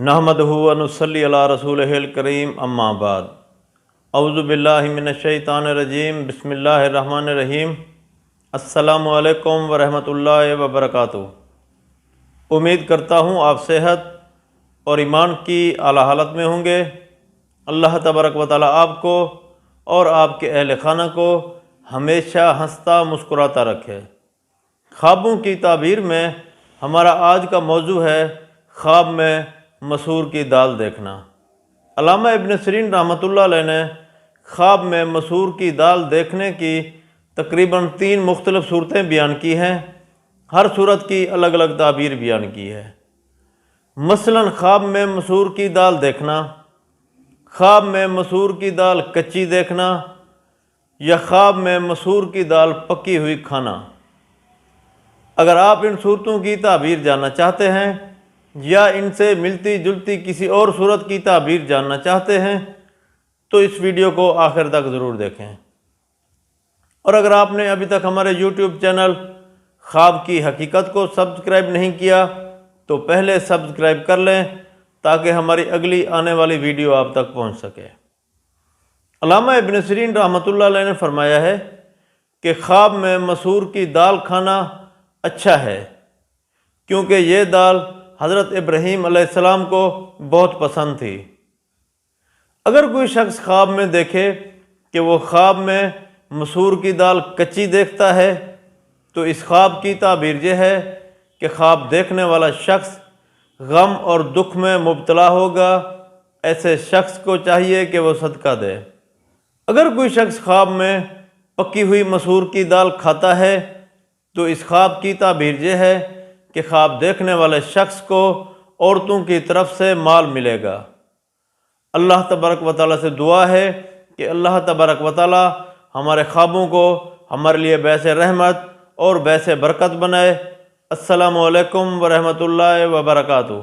نحمدہ و نصلی علی رسولہ الکریم اما بعد اعوذ باللہ من الشیطان الرجیم بسم اللہ الرحمن الرحیم السلام علیکم ورحمۃ اللہ وبرکاتہ۔ امید کرتا ہوں آپ صحت اور ایمان کی اعلیٰ حالت میں ہوں گے۔ اللہ تبارک و تعالیٰ آپ کو اور آپ کے اہل خانہ کو ہمیشہ ہنستا مسکراتا رکھے۔ خوابوں کی تعبیر میں ہمارا آج کا موضوع ہے خواب میں مسور کی دال دیکھنا۔ علامہ ابن سیرین رحمۃ اللہ علیہ نے خواب میں مسور کی دال دیکھنے کی تقریباً 3 مختلف صورتیں بیان کی ہیں۔ ہر صورت کی الگ الگ تعبیر بیان کی ہے۔ مثلاً خواب میں مسور کی دال دیکھنا، خواب میں مسور کی دال کچی دیکھنا یا خواب میں مسور کی دال پکی ہوئی کھانا۔ اگر آپ ان صورتوں کی تعبیر جاننا چاہتے ہیں یا ان سے ملتی جلتی کسی اور صورت کی تعبیر جاننا چاہتے ہیں تو اس ویڈیو کو آخر تک ضرور دیکھیں۔ اور اگر آپ نے ابھی تک ہمارے یوٹیوب چینل خواب کی حقیقت کو سبسکرائب نہیں کیا تو پہلے سبسکرائب کر لیں تاکہ ہماری اگلی آنے والی ویڈیو آپ تک پہنچ سکے۔ علامہ ابن سیرین رحمۃ اللہ علیہ نے فرمایا ہے کہ خواب میں مسور کی دال کھانا اچھا ہے کیونکہ یہ دال حضرت ابراہیم علیہ السلام کو بہت پسند تھی۔ اگر کوئی شخص خواب میں دیکھے کہ وہ خواب میں مسور کی دال کچی دیکھتا ہے تو اس خواب کی تعبیر یہ ہے کہ خواب دیکھنے والا شخص غم اور دکھ میں مبتلا ہوگا۔ ایسے شخص کو چاہیے کہ وہ صدقہ دے۔ اگر کوئی شخص خواب میں پکی ہوئی مسور کی دال کھاتا ہے تو اس خواب کی تعبیر یہ ہے کہ خواب دیکھنے والے شخص کو عورتوں کی طرف سے مال ملے گا۔ اللہ تبارک و تعالیٰ سے دعا ہے کہ اللہ تبارک و تعالیٰ ہمارے خوابوں کو ہمارے لیے باعث رحمت اور باعث برکت بنائے۔ السلام علیکم ورحمۃ اللہ وبرکاتہ۔